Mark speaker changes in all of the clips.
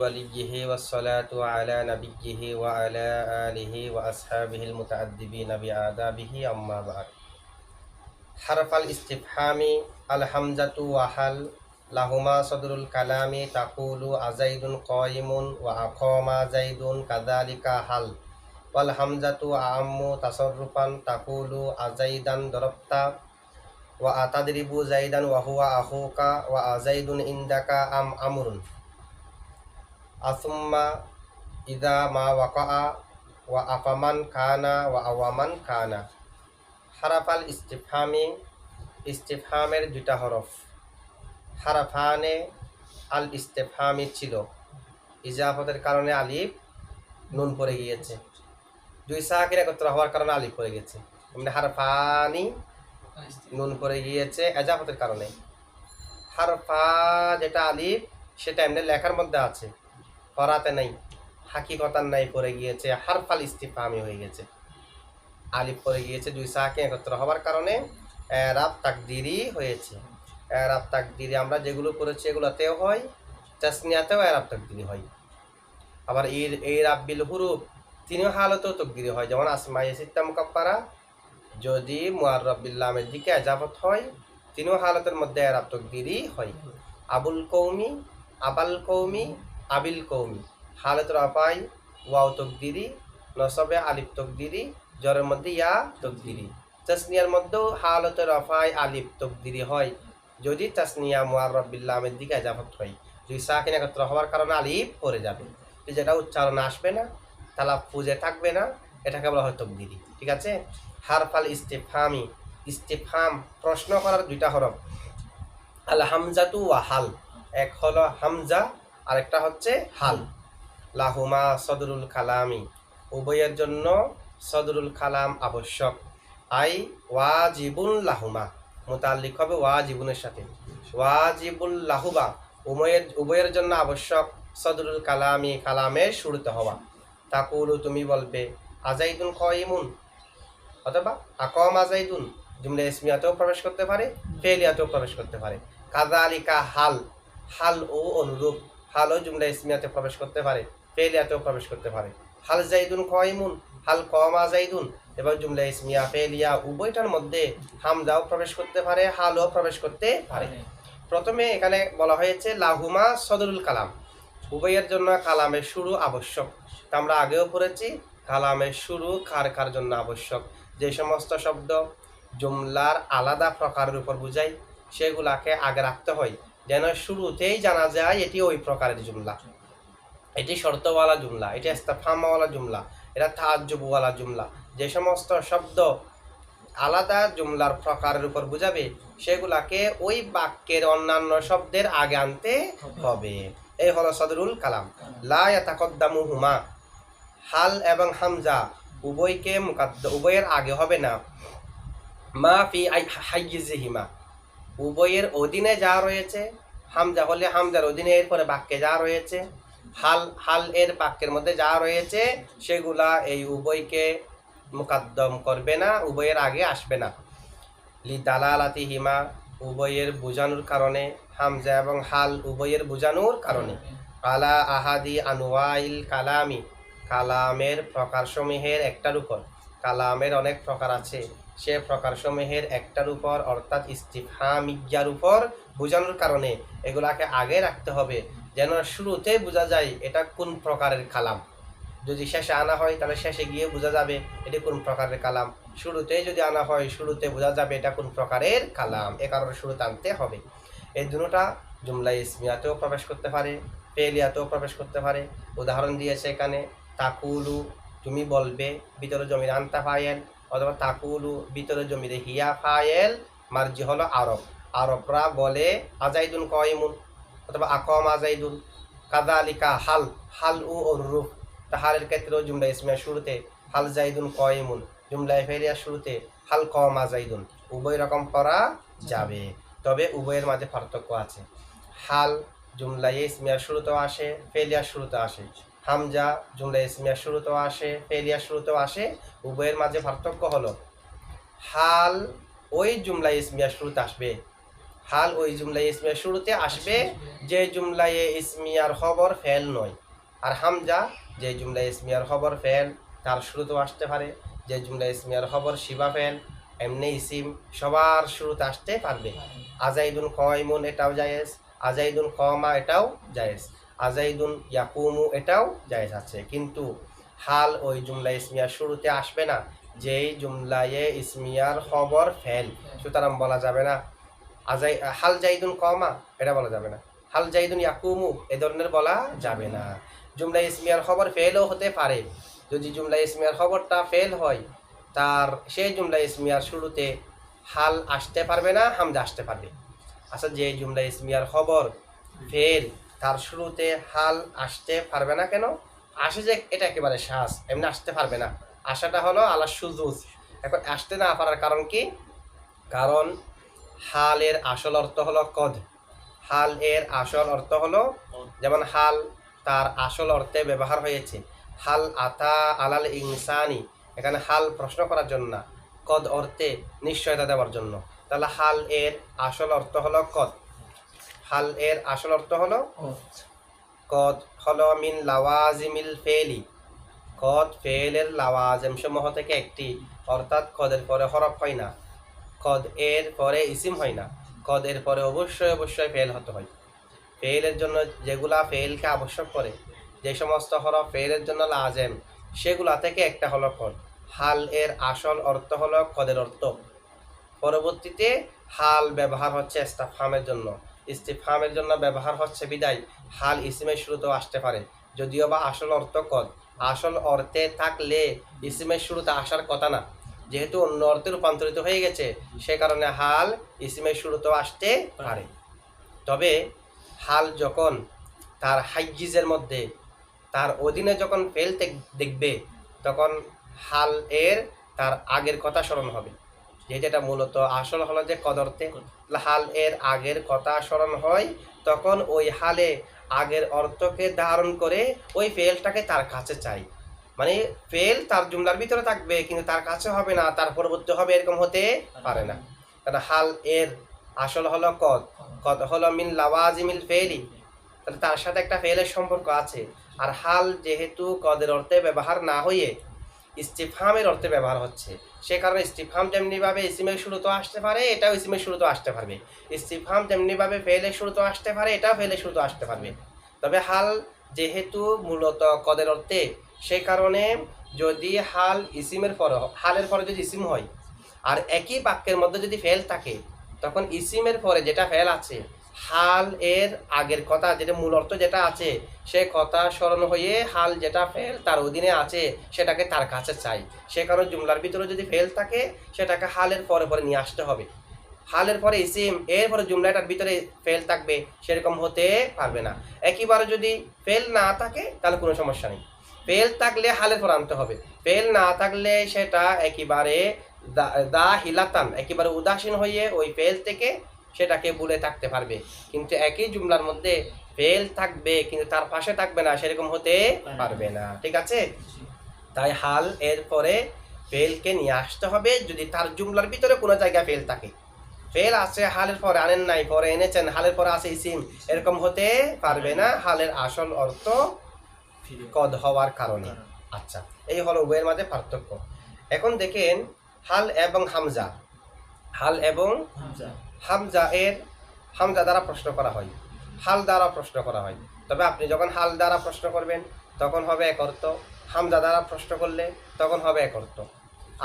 Speaker 1: وليه والصلاة على نبيه وعلى آله وأصحابه المتأدبين بآدابه أما بعد حرف الاستفهام الحمزة وحل لهما صدر الكلام تقول أزيد قائم وأقام زيد كذلك حل والحمزة أعم تصرفا تقول أزيدا ضربت وأتضرب زيدا وهو أخوك وأزيد عندك أم أمر আসুম্মা ইদা মা ওয়াকা ওয়া আফামান কানা ওয়া আওয়ামান কানা হারাফাল ইস্তিফহামের দুটা হরফ হারাফানে আল ইস্তিফহামি ছিল ইজাফতের কারণে আলিফ নুন পড়ে গিয়েছে দুই সাকিন একত্র হওয়ার কারণে আলিফ পড়ে গেছে মানে হারফানি নুন পড়ে গিয়েছে ইজাফতের কারণে হারফা যেটা আলিফ সেটা এমনি লেখার মধ্যে আছে করাতে নাই হাকিকতার নাই পড়ে গিয়েছে হারফাল ইস্তিফহামি হয়ে গেছে আলিফ পড়ে গিয়েছে দুই সাকিন একত্র হওয়ার কারণে এরাব তাকদিরি হয়েছে এরাব তাকদিরি আমরা যেগুলো করেছি এগুলোতেও হয় তাসনিয়াতেও এরাব তাকদিরি হয় আবার এই রাব্বিল হুরুফ তিনিও হালতেও তাকদিরি হয় যেমন আসমায়ে সিত্তা মুকাফফারা যদি মুআররাব বিল লামের দিকে ইজাফত হয় তিনিও হালতের মধ্যে এরাব তাকদিরি হয় আবুল কওমি আবাল কওমি আবিল কওমি হালত রাফাই ওয়াও তাকদিরি নসবে আলিফ তাকদিরি জরের মধ্যে ইয়া তাকদিরি তাসনিয়ার মধ্যেও হালত রাফাই আলিফ তাকদিরি হয় যদি তাসনিয়া মুআররাব বিল লামের দিকে ইজাফত হয় দুই সাকিন একত্র হওয়ার কারণে আলিফ পড়ে যাবে যেটা উচ্চারণ আসবে না তালাফুজে থাকবে না এটাকে বলা হয় তাকদিরি ঠিক আছে হারফাল ইস্তিফহামি ইস্তিফহাম প্রশ্ন করার দুইটা হরফ আল হামজাতু ওয়া হাল এক হলো হামজা আরেকটা হচ্ছে হাল লাহুমা সদরুল কালামি উভয়ের জন্য সদরুল কালাম আবশ্যক আই ওয়াজিবুল লাহুমা মুতাল্লিক হবে ওয়াজিবুনের সাথে ওয়াজিবুল লাহুবা উভয়ের জন্য আবশ্যক সদরুল কালামি কালামের শুরুতে হওয়া তাকুলু তুমি বলবে আজাইদুন কাইমুন অথবা আকাম আজাইদুন জুমলা ইসমিয়াতেও প্রবেশ করতে পারে ফেলিয়াতেও প্রবেশ করতে পারে কাযালিকা হাল হাল ও অনুরূপ হালও জুমলা ইসমিয়াতে প্রবেশ করতে পারে ফেলিয়াতেও প্রবেশ করতে পারে হাল জাইদুন কাইমুন হাল কামা জাইদুন এবং জুমলা ইসমিয়া ফেলিয়া উভয়টার মধ্যে হামজাও প্রবেশ করতে পারে হালও প্রবেশ করতে পারে প্রথমে এখানে বলা হয়েছে লাহুমা সদরুল কালাম উভয়ের জন্য কালামের শুরু আবশ্যক তা আমরা আগেও পড়েছি কালামের শুরু কার কার জন্য আবশ্যক যে সমস্ত শব্দ জুমলার আলাদা প্রকারের উপর বুঝায় সেগুলাকে আগে রাখতে হয় যেন শুরুতেই জানা যায় এটি ওই প্রকারের জুমলা এটি শর্তওয়ালা জুমলা এটি ইস্তিফহামওয়ালা জুমলা এটা তাআজ্জুবওয়ালা জুমলা যে সমস্ত শব্দ আলাদা জুমলার প্রকারের উপর বুঝাবে সেগুলাকে ওই বাক্যের অন্যান্য শব্দের আগে আনতে হবে এই হলো সদরুল কালাম লা ইয়াতাকদ্দামুহুমা হাল এবং হামজা উভয়কে উভয়ের আগে হবে না মা ফি হাইয়িজিহিমা উভয়ের অধীনে যা রয়েছে হামজা হলে হামজার অধীনে এরপরে বাক্যে যা রয়েছে হাল এর বাক্যের মধ্যে যা রয়েছে সেগুলা এই উভয়কে মুকাদ্দম করবে না উভয়ের আগে আসবে না লি দালালাতিহিমা উভয়ের বোঝানোর কারণে হামজা এবং হাল উভয়ের বোঝানোর কারণে আলা আহাদি আনওয়াইল কালামি কালামের প্রকারসমূহের একটার উপর কালামের অনেক প্রকার আছে সে প্রকারসমূহের একটার উপর অর্থাৎ ইস্তিফহামিয়ার উপর বোঝানোর কারণে এগুলাকে আগে রাখতে হবে যেন শুরুতে বোঝা যায় এটা কোন প্রকারের কালাম যদি শেষে আনা হয় তাহলে শেষে গিয়ে বোঝা যাবে এটি কোন প্রকারের কালাম শুরুতে যদি আনা হয় শুরুতে বোঝা যাবে এটা কোন প্রকারের কালাম এ কারণে শুরুতে আনতে হবে এই দুটোটা জুমলা ইসমিয়াতেও প্রবেশ করতে পারে ফেলিয়াতেও প্রবেশ করতে পারে উদাহরণ দিয়েছে এখানে তাকুলু তুমি বলবে ভিতরে জমির আনতা ফায়েল অথবা তাকুলু ভিতরে জমিরে হিয়া ফায়েল মার্জি হলো আরব আরবরা বলে আজাইদুন কাইমুন অথবা আকাম আজাইদুন কাযালিকা হাল হাল ও অনুরূপ তাহারের ক্ষেত্রেও জুমলা ইসমিয়া শুরুতে হাল জাইদুন কাইমুন জুমলা ফেলিয়া শুরুতে হাল কামা জাইদুন উভয় রকম করা যাবে তবে উভয়ের মাঝে পার্থক্য আছে হাল জুমলা ইসমিয়া শুরুতেও আসে ফেলিয়া শুরুতেও আসে হামজা জুমলা ইসমিয়া শুরুতেও আসে ফেলিয়া শুরুতেও আসে উভয়ের মাঝে পার্থক্য হলো হাল ওই জুমলা ইসমিয়া শুরুতে আসবে হাল ওই জুমলায় ইসমিয়ার শুরুতে আসবে যে জুমলায় ইসমিয়ার খবর ফেল নয়। আর হামজা যে জুমলায় ইসমিয়ার খবর ফেল তার শুরুতেও আসতে পারে, যে জুমলায় ইসমিয়ার খবর শিবা ফেল এমনি ইসিম সবার শুরুতে আসতে পারবে। আজাইদুন কয়মুন এটাও জায়েজ, আজাইদুন কমা এটাও জায়েজ, আজাইদুন ইয়াকুমু এটাও জায়েজ আছে। কিন্তু হাল ওই জুমলা ইসমিয়ার শুরুতে আসবে না যেই জুমলায় ইসমিয়ার খবর ফেল, সুতরাং বলা যাবে না হাল জাইদুন কমা, এটা বলা যাবে না। হাল জাইদুন ইয়াকুমু এ ধরনের বলা যাবে না। জুমলা ইসমিয়ার খবর ফেলও হতে পারে, যদি জুমলা ইসমিয়ার খবরটা ফেল হয় তার সেই জুমলা ইসমিয়ার শুরুতে হাল আসতে পারবে না, হামজা আসতে পারবে। আচ্ছা, যে জুমলা ইসমিয়ার খবর ফেল তার শুরুতে হাল আসতে পারবে না কেন? আসে যে এটা একেবারে শ্বাস, এমনি আসতে পারবে না। আশাটা হলো আলা সুজুজ। এখন আসতে না পারার কারণ কি? কারণ হালের আসল অর্থ হলো কদ। হাল এর আসল অর্থ হলো, যেমন হাল তার আসল অর্থে ব্যবহার হয়েছে হাল আতা আলাল ইনসানি, এখানে হাল প্রশ্ন করার জন্য না, কদ অর্থে নিশ্চয়তা দেওয়ার জন্য। তাহলে হাল এর আসল অর্থ হলো কদ। হাল এর আসল অর্থ হলো কদ হলো মিন লাওয়াজিমিল ফেলি, কদ ফেলের লাওয়াজিম সমূহ থেকে একটি, অর্থাৎ কদের পরে হরফ হয় না, কদ এর পরে ইসিম হয় না, কদ এর পরে অবশ্যই অবশ্যই ফেল হতে হয়। ফেলের জন্য যেগুলা ফেলকে আবশ্যক করে, যে সমস্ত হরফ ফেলের জন্য লাজেম, সেগুলা থেকে একটা হলো কদ। হাল এর আসল অর্থ হলো কদের অর্থ। পরবর্তীতে হাল ব্যবহার হচ্ছে ইস্তিফহামের জন্য, ইস্তিফহামের জন্য ব্যবহার হচ্ছে বিদায় হাল ইসিমের শুরুতেও আসতে পারে, যদিও বা আসল অর্থ কদ। আসল অর্থে থাকলে ইসিমের শুরুতে আসার কথা না, যেহেতু অন্য অর্থে রূপান্তরিত হয়ে গেছে সে কারণে হাল ইসিমের শুরুতেও আসতে পারে। তবে হাল যখন তার হাইজিজের মধ্যে, তার অধীনে যখন ফেল দেখবে তখন হাল এর তার আগের কথা স্মরণ হবে, যেহেতু এটা মূলত আসল হলো যে কদরতে, হাল এর আগের কথা স্মরণ হয়, তখন ওই হালে আগের অর্থকে ধারণ করে ওই ফেলটাকে তার কাছে চাই। মানে ফেল তার জুমলার ভিতরে থাকবে কিন্তু তার কাছে হবে না, তার পরবর্তী হবে, এরকম হতে পারে না। কারণ হাল এর আসল হলো কদ, কদ হলো মিন লাওয়াজিমিল ফেলি, তাহলে তার সাথে একটা ফেলের সম্পর্ক আছে। আর হাল যেহেতু কদের অর্থে ব্যবহার না হয়ে ইস্তিফহামের অর্থে ব্যবহার হচ্ছে, সে কারণে ইস্তিফহাম যেমনিভাবে ইসিমের শুরুতেও আসতে পারে এটাও ইসিমের শুরুতেও আসতে পারবে, ইস্তিফহাম যেমনিভাবে ফেলের শুরুতেও আসতে পারে এটাও ফেলের শুরুতেও আসতে পারবে। তবে হাল যেহেতু মূলত কদের অর্থে, সেই কারণে যদি হাল ইসিমের পরে, হালের পরে যদি ইসিম হয় আর একই বাক্যের মধ্যে যদি ফেল থাকে, তখন ইসিমের পরে যেটা ফেল আছে হাল এর আগের কথা যেটা মূল অর্থ যেটা আছে সে কথা স্মরণ হয়ে হাল যেটা ফেল তার অধীনে আছে সেটাকে তার কাছে চাই। সে কারণে জুমলার ভিতরে যদি ফেল থাকে সেটাকে হালের পরে পরে নিয়ে আসতে হবে। হালের পরে ইসিম, এর পরে জুমলাটার ভিতরে ফেল থাকবে, সেরকম হতে পারবে না। একইবারে যদি ফেল না থাকে তাহলে কোনো সমস্যা নেই, ফেল থাকলে হালের পর আনতে হবে, ফেল না থাকলে সেটা একেবারে দা হিলাতান একেবারে উদাসীন হয়ে ওই ফেল থেকে সেটাকে ভুলে থাকতে পারবে। কিন্তু একই জুমলার মধ্যে ফেল থাকবে কিন্তু তার পাশে থাকবে না, সেরকম হতে পারবে না। ঠিক আছে, তাই হাল এর পরে ফেলকে নিয়ে আসতে হবে যদি তার জুমলার ভিতরে কোনো জায়গায় ফেল থাকে। ফেল আছে হালের পরে আনেন নাই, পরে এনেছেন, হালের পরে আছে ইসিম, এরকম হতে পারবে না হালের আসল অর্থ কদ হওয়ার কারণে। আচ্ছা, এই হলো উভয়ের মাঝে পার্থক্য। এখন দেখেন হাল এবং হামজা, হাল এবং হামজা এর হামজা দ্বারা প্রশ্ন করা হয়, হাল দ্বারা প্রশ্ন করা হয়। তবে আপনি যখন হাল দ্বারা প্রশ্ন করবেন তখন হবে এক অর্থ, হামজা দ্বারা প্রশ্ন করলে তখন হবে এক অর্থ।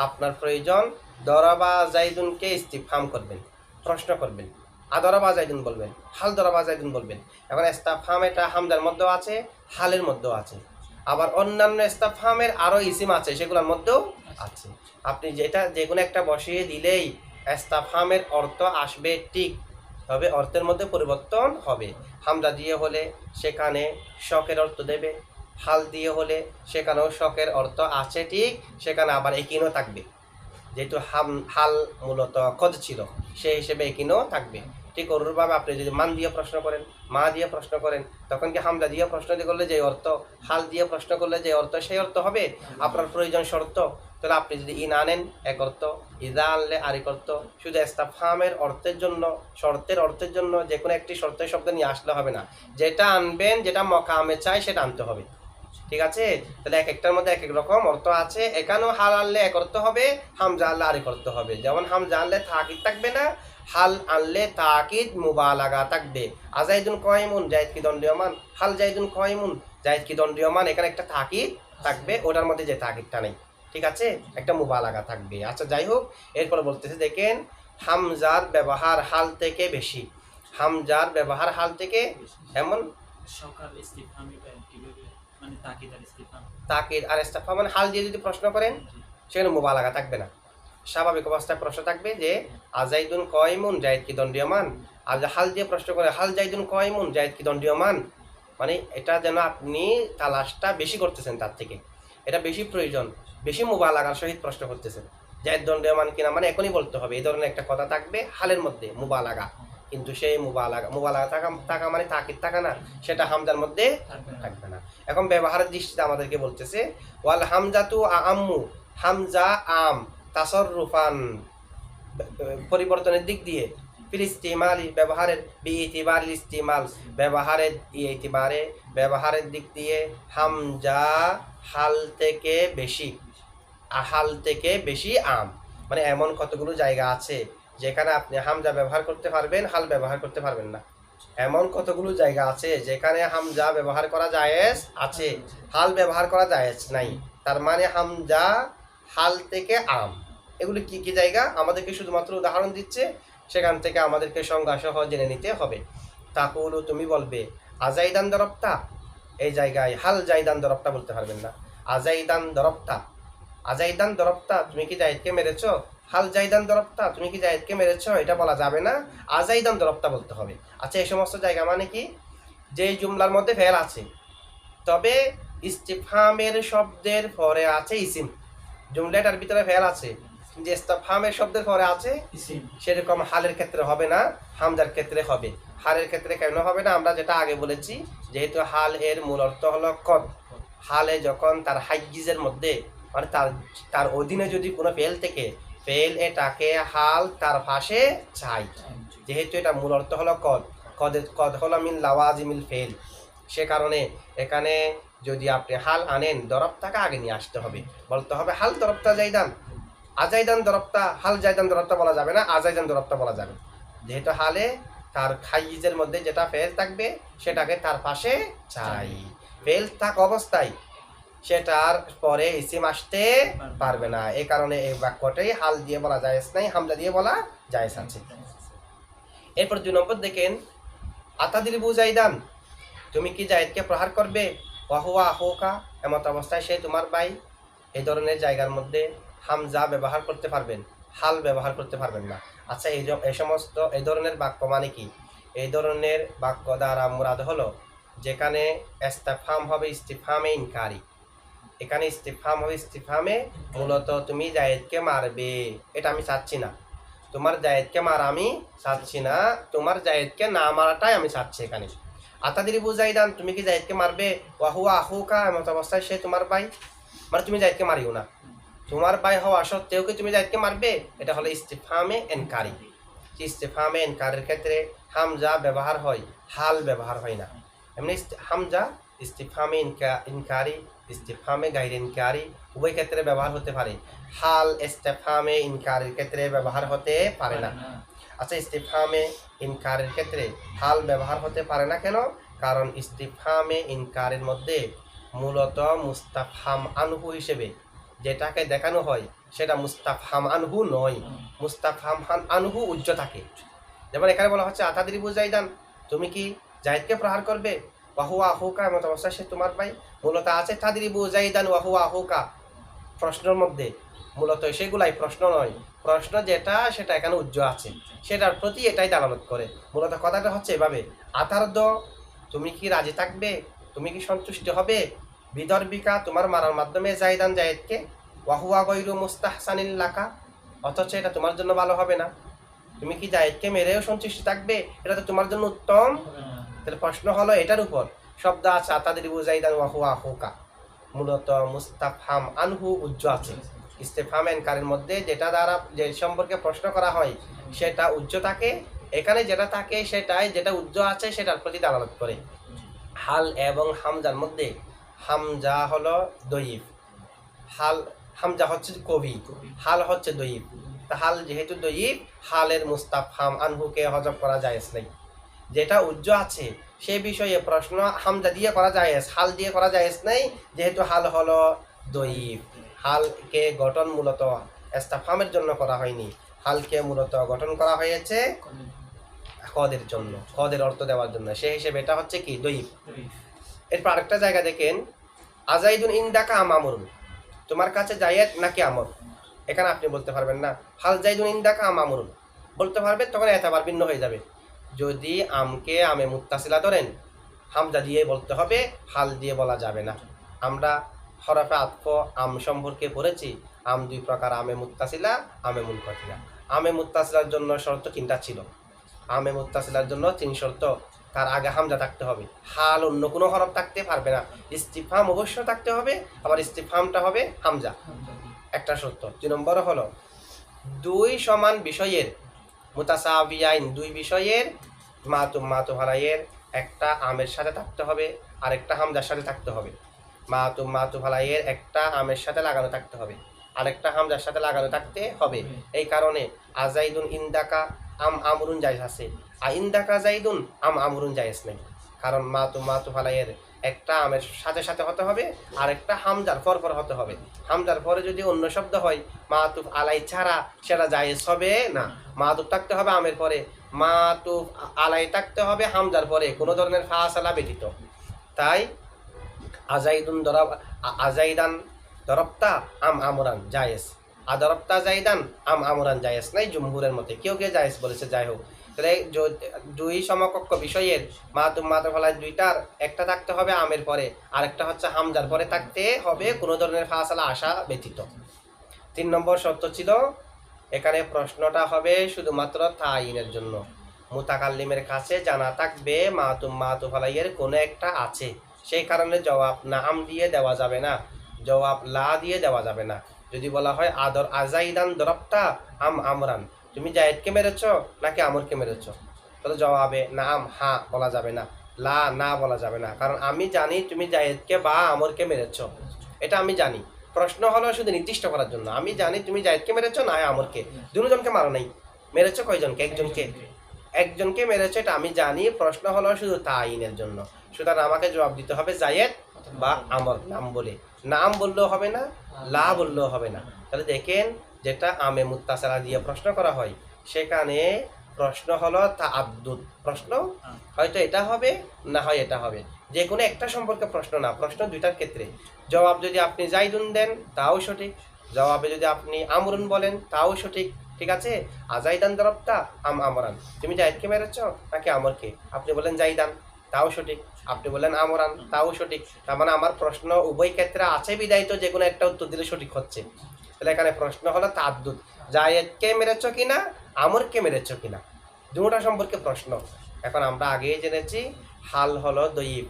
Speaker 1: আপনার প্রয়োজন দরাবা জাইদুনকে ইস্তিফহাম করবেন, প্রশ্ন করবেন, আদরাবা জাইদুন বলবেন, হাল দরাবা জাইদুন বলবেন। এখন ইস্তিফহাম এটা হামজার মধ্যেও আছে, হালের মধ্যেও আছে, আবার অন্যান্য ইস্তিফহামের আরও ইসিম আছে সেগুলোর মধ্যেও আছে। আপনি যেটা যে কোনো একটা বসিয়ে দিলেই ইস্তিফহামের অর্থ আসবে ঠিক, তবে অর্থের মধ্যে পরিবর্তন হবে। হামজা দিয়ে হলে সেখানে শখের অর্থ দেবে, হাল দিয়ে হলে সেখানেও শখের অর্থ আছে ঠিক, সেখানে আবার একিনও থাকবে, যেহেতু হাল মূলত কদ ছিল সেই হিসেবে একিনও থাকবে। ঠিক অনুরূপভাবে আপনি যদি মান দিয়ে প্রশ্ন করেন, মা দিয়ে প্রশ্ন করেন, তখন কি হামজা দিয়ে প্রশ্ন করলে যে অর্থ, হাল দিয়ে প্রশ্ন করলে যে অর্থ সেই অর্থ হবে? আপনার প্রয়োজন শর্ত, তো তাহলে আপনি যদি ইন আনেন এক অর্থ, ইদা আনলে আরেক অর্থ। শুধু ইস্তেফহামের অর্থের জন্য, শর্তের অর্থের জন্য যে কোনো একটি শর্তের শব্দ নিয়ে আসলে হবে না, যেটা আনবেন, যেটা মকামে চাই সেটা আনতে হবে। ঠিক আছে? তাহলে এক একটার মধ্যে এক এক রকম অর্থ আছে। এখানেও হাল আনলে এক অর্থ হবে, হামজা আনলে আরেক অর্থ হবে। যেমন হামজা আনলে তাকিদ থাকবে না, হাল আনলে তাকিদ মুবালাগা থাকবে। আজাইদুন কয়মুন, জায়েদ কি দণ্ডীয়মান। হাল জাইদুন কয়মুন, জায়েদ কি দণ্ডীয়মান। এখানে একটা তাকিদ থাকবে, ওটার মধ্যে যে তাকিদটা নেই। ঠিক আছে? একটা মুবালাগা থাকবে। আচ্ছা, যাই হোক, এরপরে বলতেছে দেখেন, হামজার ব্যবহার হাল থেকে বেশি। হামজার ব্যবহার হাল থেকে এমন
Speaker 2: সকাল ইস্তিফহামিটা কিভাবে, মানে তাকিদ আর ইস্তিফহাম।
Speaker 1: তাকিদ আর ইস্তেফহাম, মানে হাল দিয়ে যদি প্রশ্ন করেন সেখানে মুবালাগা থাকবে না। স্বাভাবিক অবস্থায় প্রশ্ন থাকবে যে আজাইদুন কয়মুন, জায়েদ কি দণ্ডীয়মান। আর হাল দিয়ে প্রশ্ন করে হাল জাইদুন কয়মুন, জায়েদ কি দণ্ডীয়মান, মানে এটা যেন আপনি তালাশটা বেশি করতেছেন, তার থেকে এটা বেশি প্রয়োজন, বেশি মুবালাগার সহিত প্রশ্ন করতেছেন। জায়েদ দণ্ডীয়মান কিনা, মানে এখনই বলতে হবে, এই ধরনের একটা কথা থাকবে হালের মধ্যে, মুবালাগা। কিন্তু সেই মুবালাগা থাকা মানে তাকিদ থাকা না, সেটা হামজার মধ্যে থাকবে না। এখন ব্যবহারের দৃষ্টিতে আমাদেরকে বলতেছে ওয়াল হামজাতু আম্মু, হামজা আম, তাসররুফান পরিবর্তনের দিক দিয়ে, ফিল ইস্তিমালি ব্যবহারের, বিইতিবারিল ইস্তিমাল ব্যবহারের, ইতিবারে ব্যবহারের দিক দিয়ে, হামজা হাল থেকে বেশি, হাল থেকে বেশি আম। মানে এমন কতগুলো জায়গা আছে যেখানে আপনি হামজা ব্যবহার করতে পারবেন, হাল ব্যবহার করতে পারবেন না। এমন কতগুলো জায়গা আছে যেখানে হামজা ব্যবহার করা জায়েজ আছে, হাল ব্যবহার করা জায়েজ নাই। তার মানে হামজা হাল থেকে আম। এগুলো কি কি জায়গা আমাদেরকে শুধুমাত্র উদাহরণ দিচ্ছে, সেখান থেকে আমাদেরকে সংজ্ঞা সহ জেনে নিতে হবে। তাকুলু, তুমি বলবে, আজাইদান দরপ্তা, এই জায়গায় হাল জাইদান দরপ্তা বলতে পারবেন না। আজাইদান দরপ্তা, আজাইদান দরপ্তা, তুমি কি জায়েদকে মেরেছো। হাল জাইদান দরপ্তা, তুমি কি জায়েদকে মেরেছো, এটা বলা যাবে না, আজাইদান দরপ্তা বলতে হবে। আচ্ছা, এই সমস্ত জায়গা মানে কি, যে জুমলার মধ্যে ফেল আছে, তবে ইস্তিফহামের শব্দের পরে আছে ইসিম। জুমলাটার ভিতরে ফেল আছে, যে ইস্তিফহামের শব্দের পরে আছে
Speaker 2: ইসিম,
Speaker 1: সেরকম হালের ক্ষেত্রে হবে না, হামজার ক্ষেত্রে হবে। হালের ক্ষেত্রে কেন হবে না, আমরা যেটা আগে বলেছি, যেহেতু হাল এর মূল অর্থ হলো কদ। হালে যখন তার হাইজিজের মধ্যে, মানে তার অধীনে যদি কোনো ফেল থেকে, ফেল এটাকে হাল তার পাশে চাই, যেহেতু এটা মূল অর্থ হলো কদ, কদ হলো মিন লাওয়াজিমিল ফেল। সে কারণে এখানে যদি আপনি হাল আনেন, দরবটাকে আগে নিয়ে আসতে হবে, বলতে হবে হাল দরবটা জাইদান, আজাইদান দরবটা, হাল জাইদান দরবটা বলা যাবে না, আজাইদান দরবটা বলা যাবে। যেহেতু হালে তার খাইজের মধ্যে যেটা ফেল থাকবে সেটাকে তার পাশে চাই, ফেল থাক অবস্থায় সেটার পরে ইসিম আসতে পারবে না। এই কারণে এই বাক্যটাই হাল দিয়ে বলা জায়েজ নাই, হামজা দিয়ে বলা জায়েজ আছে। এরপর 2 নম্বর দেখেন, আতাদিরিবু জাইদান, তুমি কি জায়েদকে প্রহার করবে। ওয়াহুয়া আহুকা, এমত অবস্থায় সে তোমার ভাই। এই ধরনের জায়গার মধ্যে হামজা ব্যবহার করতে পারবেন, হাল ব্যবহার করতে পারবেন না। আচ্ছা, এই সমস্ত এই ধরনের বাক্য মানে কি, এই ধরনের বাক্য দ্বারা মুরাদ হলো যেখানে ইস্তিফহাম হবে ইস্তিফহামে ইনকারি। এখানে ইস্তিফহাম হবে ইস্তিফহামে, মূলত তুমি জায়েদকে মারবে, এটা আমি চাচ্ছি না, তোমার জায়েদকে মারা আমি চাচ্ছি না, তোমার জায়েদকে না মারাটাই আমি চাচ্ছি। এখানে আতাদিরিবু জাইদান, তুমি কি জায়েদকে মারবে। ওয়াহুয়া আহুকা, এমত অবস্থায় সে তোমার ভাই, মানে তুমি জায়েদকে মারিও না, তোমার ভাই হওয়া সত্ত্বেও কি তুমি জায়েদকে মারবে, এটা হলো ইস্তিফহামে ইনকারি। ইস্তিফহামে ইনকারের ক্ষেত্রে হামজা ব্যবহার হয়, হাল ব্যবহার হয় না। এমনি হামজা ইস্তিফহামে ইনকারি, ইস্তিফহামে গায়রে ইনকারি উভয় ক্ষেত্রে ব্যবহার হতে পারে, হাল ইস্তিফহামে ইনকারের ক্ষেত্রে ব্যবহার হতে পারে না। আচ্ছা, ইস্তিফহামে ইনকারের ক্ষেত্রে হাল ব্যবহার হতে পারে না কেন, কারণ ইস্তিফহামে ইনকারের মধ্যে মূলত মুস্তাফহাম আনহু হিসেবে যেটাকে দেখানো হয় সেটা মুস্তাফহাম আনহু নয়, মুস্তাফহাম আনহু উজ্জ্ব থাকে। যেমন এখানে বলা হচ্ছে আতাদিরিবু জাইদান, তুমি কি জায়েদকে প্রহার করবে। ওয়াহুয়া আহুকা, এমত অবস্থায় সে তোমার ভাই। মূলত আছে তাদিরিবু জাইদান ওয়াহুয়া আহুকা, প্রশ্নের মধ্যে মূলত সেগুলাই প্রশ্ন নয়, প্রশ্ন যেটা সেটা এখানে উজ্জ্ব আছে, সেটার প্রতি এটাই দালালত করে। মূলত কথাটা হচ্ছে এভাবে, আতার্দ, তুমি কি রাজি থাকবে, তুমি কি সন্তুষ্ট হবে, বিদর্বিকা, তোমার মারার মাধ্যমে জাইদান জায়েদকে, ওয়াহুয়া গৈরু মুস্তাহসানিল লাকা, অথচ এটা তোমার জন্য ভালো হবে না, তুমি কি জায়েদকে মেরেও সন্তুষ্ট থাকবে, এটা তো তোমার জন্য উত্তম। তাহলে প্রশ্ন হলো এটার উপর, শব্দ আছে আতাদিরিবু জাইদান ওয়াহুয়া আহুকা, মূলত মুস্তাফহাম আনহু উজ্জ্ব আছে, ইস্তেফহাম ইনকারের মধ্যে যেটা দ্বারা যে সম্পর্কে প্রশ্ন করা হয় সেটা উজ্জ থাকে, এখানে যেটা থাকে সেটাই যেটা উজ্জ আছে সেটার প্রতি দালালত করে। হাল এবং হামজার মধ্যে হামজা হলো দয়ীফ, হামজা হচ্ছে কবি, হাল হচ্ছে দয়ীফ। তা হাল যেহেতু দয়ীফ, হালের মুস্তাফহাম আনহুকে হজব করা জায়েজ নাই। যেটা উজ্জ আছে সে বিষয়ে প্রশ্ন হামজা দিয়ে করা জায়েজ, হাল দিয়ে করা জায়েজ নাই, যেহেতু হাল হলো দয়ীফ। হালকে গঠন মূলত ইস্তেফহামের জন্য করা হয়নি, হালকে মূলত গঠন করা হয়েছে কদের জন্য, কদের অর্থ দেওয়ার জন্য। সেই হিসেবে এটা হচ্ছে কি দয়ীফ। এরপর আরেকটা জায়গা দেখেন, আজাইদুন ইনদাকা আম আমরুন, তোমার কাছে জায়েদ নাকি আমর। এখানে আপনি বলতে পারবেন না হাল জাইদুন ইনদাকা আম আমরুন, বলতে পারবেন, তখন এতবার ভিন্ন হয়ে যাবে। যদি আমকে আমে মুত্তাসিলা ধরেন হামজা দিয়ে বলতে হবে, হাল দিয়ে বলা যাবে না। আমরা হরফে আতফ আম সম্পর্কে পড়েছি, আম দুই প্রকার, আমে মুত্তাসিলা, আমে মুনফাসিলা। আমে মুত্তাসিলার জন্য শর্ত তিনটা ছিল, আমে মুত্তাসিলার জন্য 3 শর্ত। তার আগে হামজা থাকতে হবে, হাল অন্য কোনো হরফ থাকতে পারবে না, ইস্তিফহাম অবশ্য থাকতে হবে, আবার ইস্তিফহামটা হবে হামজা, একটা শর্ত। 2 নম্বর হলো দুই সমান বিষয়ের মুতাসাবিয়াইন, দুই বিষয়ের মাতুম হালাইয়ের একটা আমের সাথে থাকতে হবে, আরেকটা হামজার সাথে থাকতে হবে। মাতুম হালাইয়ের একটা আমের সাথে লাগানো থাকতে হবে, আরেকটা হামজার সাথে লাগানো থাকতে হবে। এই কারণে আজাইদুন ইনদাকা আম আমরুন জায়েজ আছে, আর ইনদাকা জাইদুন আম আমরুন জায়েজ নেই। কারণ মাতুম হালাইয়ের একটা আমের সাথে সাথে হতে হবে, আর একটা হামজার পর পর হতে হবে। হামজার পরে যদি অন্য শব্দ হয় মাতুফ আলাই ছাড়া, সেটা জায়েজ হবে না। মাতুফ থাকতে হবে আমের পরে, মাতুফ আলাই থাকতে হবে হামজার পরে, কোনো ধরনের ফাসালা ব্যতীত। তাই আজাইদান দরবতা আম আমরান জায়েজ, আদরবতা জাইদান আম আমরান জায়েজ নাই জুমহুরের মতে। কেউ কেউ জায়েজ বলেছে, যাই হোক। তাহলে দুই সমকক্ষ বিষয়ের মাতুম হালাই দুইটার একটা থাকতে হবে আমের পরে, আরেকটা হচ্ছে হামজার পরে থাকতে হবে, কোনো ধরনের ফাসালা আসা ব্যতীত। 3 নম্বর শর্ত ছিল, এখানে প্রশ্নটা হবে শুধুমাত্র তাইনের জন্য। মুতাকাল্লিমের কাছে জানা থাকবে মাতুম হালাইয়ের কোনো একটা আছে, সেই কারণে জবাব নাম দিয়ে দেওয়া যাবে না, জবাব লা দিয়ে দেওয়া যাবে না। যদি বলা হয় আজাইদান দরবতা আম আমরান, তুমি জায়েদকে মেরেছ নাকি আমরকে মেরেছ, তাহলে জবাবে নাম হা বলা যাবে না, লা না বলা যাবে না। কারণ আমি জানি তুমি জায়েদকে বা আমরকে মেরেছ, এটা আমি জানি। প্রশ্ন হলো শুধু নির্দিষ্ট করার জন্য, আমি জানি তুমি জায়েদকে মেরেছ না আমরকে, দুজনকে মারো নাই, মেরেছ কয়জনকে, একজনকে মেরেছ, এটা আমি জানি। প্রশ্ন হলো শুধু তাইনের জন্য, সুতরাং আমাকে জবাব দিতে হবে জায়েদ বা আমর নাম বলে। নাম বললেও হবে না, লা বললেও হবে না। তাহলে দেখেন, যেটা আমে মুত্তাসিলা দিয়ে প্রশ্ন করা হয় সেখানে প্রশ্ন হলো তাআদ্দুদ, প্রশ্ন হয়তো এটা হবে না হয় এটা হবে, যে কোনো একটা সম্পর্কে প্রশ্ন না, প্রশ্ন দুইটার ক্ষেত্রে। জবাব যদি আপনি জাইদুন দেন তাও সঠিক, জবাবে যদি আপনি আমরুন বলেন তাও সঠিক, ঠিক আছে। আজাইদান দরবতা আম আমরান, তুমি জাইদকে মেরেছ নাকি আমরকে, আপনি বলেন জাইদান, তাও সঠিক, আপনি বললেন আমরান, তাও সঠিক। তার মানে আমার প্রশ্ন উভয় ক্ষেত্রে আছে বিদায়িত, যে কোনো একটা উত্তর দিলে সঠিক হচ্ছে। তাহলে এখানে প্রশ্ন হলো তাআদ্দুদ, জায়েদকে মেরেছ কিনা, আমরকে মেরেছ কিনা, দুটোটা সম্পর্কে প্রশ্ন। এখন আমরা আগেই জেনেছি হাল হলো দয়ীফ,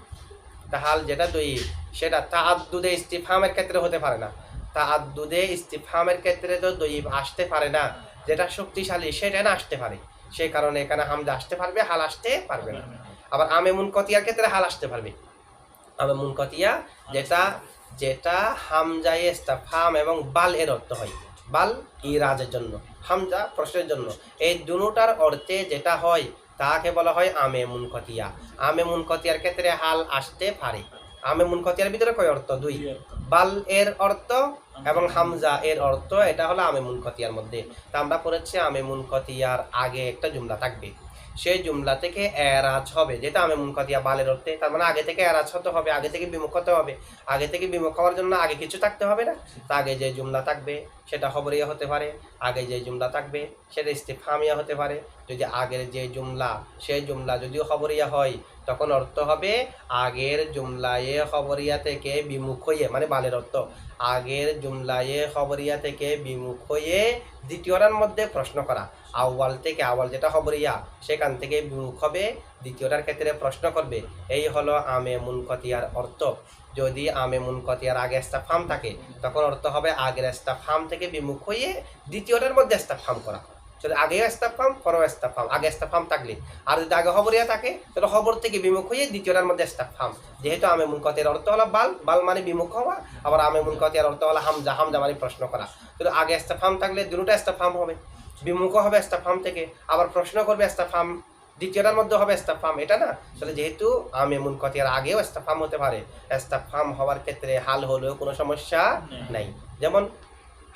Speaker 1: তা হাল যেটা দয়ীফ সেটা তাআদ্দুদে ইস্তিফহামের ক্ষেত্রে হতে পারে না, তাআদ্দুদে ইস্তিফহামের ক্ষেত্রে তো দয়ীফ আসতে পারে না, যেটা শক্তিশালী সেটা না আসতে পারে। সেই কারণে এখানে হামজা আসতে পারবে, হাল আসতে পারবে না। আবার আমে মুনকতিয়ার ক্ষেত্রে হাল আসতে পারবে, আমে মুনকতিয়া যেটা হামজায়ে ইস্তিফহাম এবং বাল এর অর্থ হয়, বাল ইরাজের জন্য, হামজা প্রশ্নের জন্য, এই দুটোটার অর্থে যেটা হয় তাকে বলা হয় আমে মুনকতিয়া। আমে মুনকতিয়ার ক্ষেত্রে হাল আসতে পারে। আমে মুনকতিয়ার ভিতরে কয় অর্থ, 2, বাল এর অর্থ এবং হামজা এর অর্থ, এটা হলো আমে মুনকতিয়ার মধ্যে। তা আমরা পড়েছি আমে মুনকতিয়ার আগে একটা জুমলা থাকবে, সেই জুমলা থেকে এরাজ হবে, যেটা আমে মুনকতিয়া বালের অর্থে, তার মানে আগে থেকে এরাজ হতে হবে, আগে থেকে বিমুখ হতে হবে। আগে থেকে বিমুখ হওয়ার জন্য আগে কিছু থাকতে হবে না, তা আগে যে জুমলা থাকবে সেটা খবরিয়া হতে পারে, আগে যে জুমলা থাকবে সেটা ইস্তিফহামিয়া হতে পারে। যদি আগের যে জুমলা সেই জুমলা যদিও খবরিয়া হয়, তখন অর্থ হবে আগের জুমলায়ে খবরিয়া থেকে বিমুখ হয়ে, মানে বালের অর্থ আগের জুমলায়ে খবরিয়া থেকে বিমুখ হয়ে দ্বিতীয়টার মধ্যে প্রশ্ন করা। আউয়াল থেকে, আউয়াল যেটা খবরিয়া সেখান থেকে বিমুখ হবে, দ্বিতীয়টার ক্ষেত্রে প্রশ্ন করবে। এই হলো আমে মুনকতিয়ার অর্থ। যদি আমে মুনকতিয়ার আগে ইস্তেফহাম থাকে তখন অর্থ হবে আগের ইস্তেফহাম থেকে বিমুখ হয়ে দ্বিতীয়টার মধ্যে ইস্তেফহাম করা। যদি আগে ইস্তেফহাম পরে ইস্তেফহাম, আগে ইস্তেফহাম থাকলে, আর যদি আগে খবরিয়া থাকে তাহলে খবর থেকে বিমুখ হয়ে দ্বিতীয়টার মধ্যে ইস্তেফহাম। যেহেতু আমে মুনকতিয়ার অর্থ হলো বাল, বাল মানে বিমুখ হওয়া, আবার আমে মুনকতিয়ার অর্থ হলো হামজা, হামজা মানে প্রশ্ন করা। কিন্তু আগে ইস্তেফহাম থাকলে দুটোটা ইস্তেফহাম হবে, বিমুখ হবে ইস্তেফহাম থেকে, আবার প্রশ্ন করবে ইস্তেফহাম, দ্বিতীয়টার মধ্যে হবে ইস্তেফহাম, এটা না। তাহলে যেহেতু আমে মুনকতিয়ার আগেও ইস্তেফহাম হতে পারে, ইস্তেফহাম হওয়ার ক্ষেত্রে হাল হলেও কোনো সমস্যা নাই। যেমন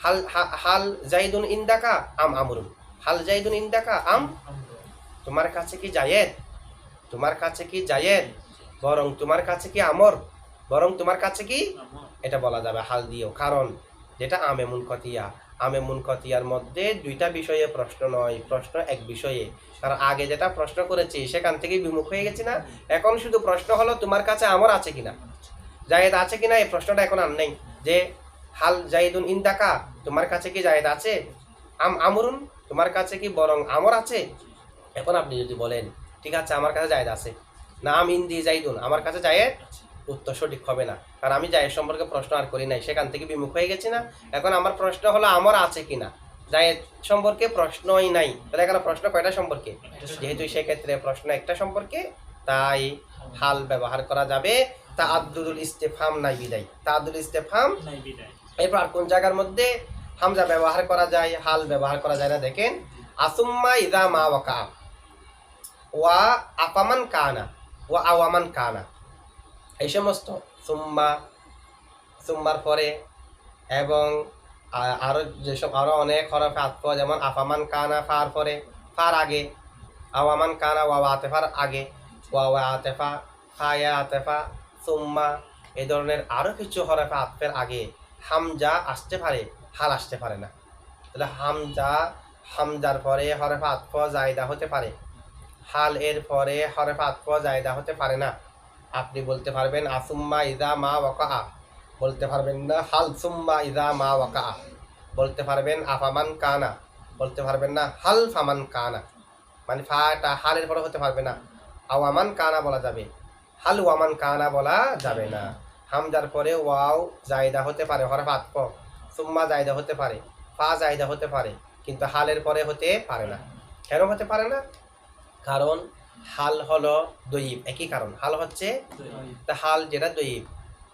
Speaker 1: হাল হাল জাইদুন ইনদাকা আম আমরুন, হাল জাইদুন ইনদাকা আম, তোমার কাছে কি জায়েদ, তোমার কাছে কি জায়েদ, বরং তোমার কাছে কি আমর, বরং তোমার কাছে কি, এটা বলা যাবে হাল দিয়েও। কারণ যেটা আমে মুনকতিয়া, আমে মুনকতিয়ার মধ্যে দুইটা বিষয়ে প্রশ্ন নয়, প্রশ্ন এক বিষয়ে। কারণ আগে যেটা প্রশ্ন করেছি সেখান থেকে বিমুখ হয়ে গেছি না, এখন শুধু প্রশ্ন হলো তোমার কাছে আমর আছে কিনা, জায়েদ আছে কিনা, এই প্রশ্নটা এখন আর নেই। যে হাল জাইদুন ইনদাকা, তোমার কাছে কি জায়েদ আছে, আম আমরুন, তোমার কাছে কি বরং আমর আছে। এখন আপনি যদি বলেন ঠিক আছে আমার কাছে জায়েদ আছে, না আম ইন্দি জাইদুন, আমার কাছে জায়েদ, উত্তর সঠিক হবে না, কারণ আমি জায়েদ সম্পর্কে প্রশ্ন আর করি নাই, সেখান থেকে বিমুখ হয়ে গেছি না। এখন আমার প্রশ্ন হলো আমর আছে কিনা, জায়েদ সম্পর্কে প্রশ্নই নাই। তাহলে এখানে প্রশ্ন কয়টা সম্পর্কে, যেহেতু সেক্ষেত্রে প্রশ্ন একটা সম্পর্কে, তাই হাল ব্যবহার করা যাবে, তাআদ্দুদুল ইস্তিফহাম নাই বিদায়, তাআদ্দুদুল ইস্তিফহাম। এরপর আর কোন জায়গার মধ্যে হামজা ব্যবহার করা যায়, হাল ব্যবহার করা যায় না, দেখেন আসুম্মা ইযা মা ওয়াকা, ওয়া আফামান কানা, ওয়া আওয়ামান কানা, এই সমস্ত সুম্মা, সুম্মার পরে এবং আরো যেসব আরো অনেক হরফে আতফ, যেমন আফামান কানা ফার পরে, ফার আগে, আওয়ামান কানা ওয়া আতেফার আগে, ওয়া আতেফা, ফায়া আতেফা, সুম্মা, এই ধরনের আরো কিছু হরফে আতফের আগে হামজা আসতে পারে, হাল আসতে পারে না। তাহলে হামজা, হামজার পরে হরফে আতফ জায়দা হতে পারে, হাল এর পরে হরফে আতফ জায়দা হতে পারে না। আপনি বলতে পারবেন আসুম্মা ইযা মা ওয়াকা, বলতে পারবেন না হাল সুম্মা ইযা মা ওয়াকা, বলতে পারবেন আফামান কানা, বলতে পারবেন না হাল ফামান কানা, মানে ফাটা হালের পরে হতে পারবে না। আওয়ামান কানা বলা যাবে, হাল ওয়ামান কানা বলা যাবে না। হামজার পরে ওয়াও জায়দা হতে পারে, হরফ আতফ, সুম্মা জায়দা হতে পারে, ফা জায়দা হতে পারে, কিন্তু হালের পরে হতে পারে না। কেন হতে পারে না? কারণ হাল হলো দয়ীব, একই কারণ, হাল হচ্ছে তা, হাল যেটা দয়ীব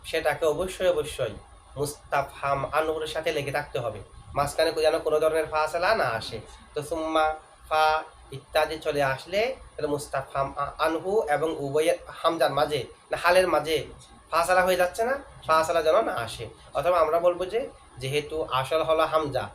Speaker 1: সেটাকে অবশ্যই অবশ্যই মুস্তাফহাম আনহুর সাথে লেগে থাকতে হবে, মাঝখানে যেন কোনো ধরনের ফাসলা না আসে। তো সুম্মা, ফা ইত্যাদি চলে আসলে তাহলে মুস্তাফহাম আনহু এবং উভয়ের হামজার মাঝে না হালের মাঝে ফাসলা হয়ে যাচ্ছে না, ফাসলা যেন না আসে। অথবা আমরা বলবো যে যেহেতু আসল হলো হামজা,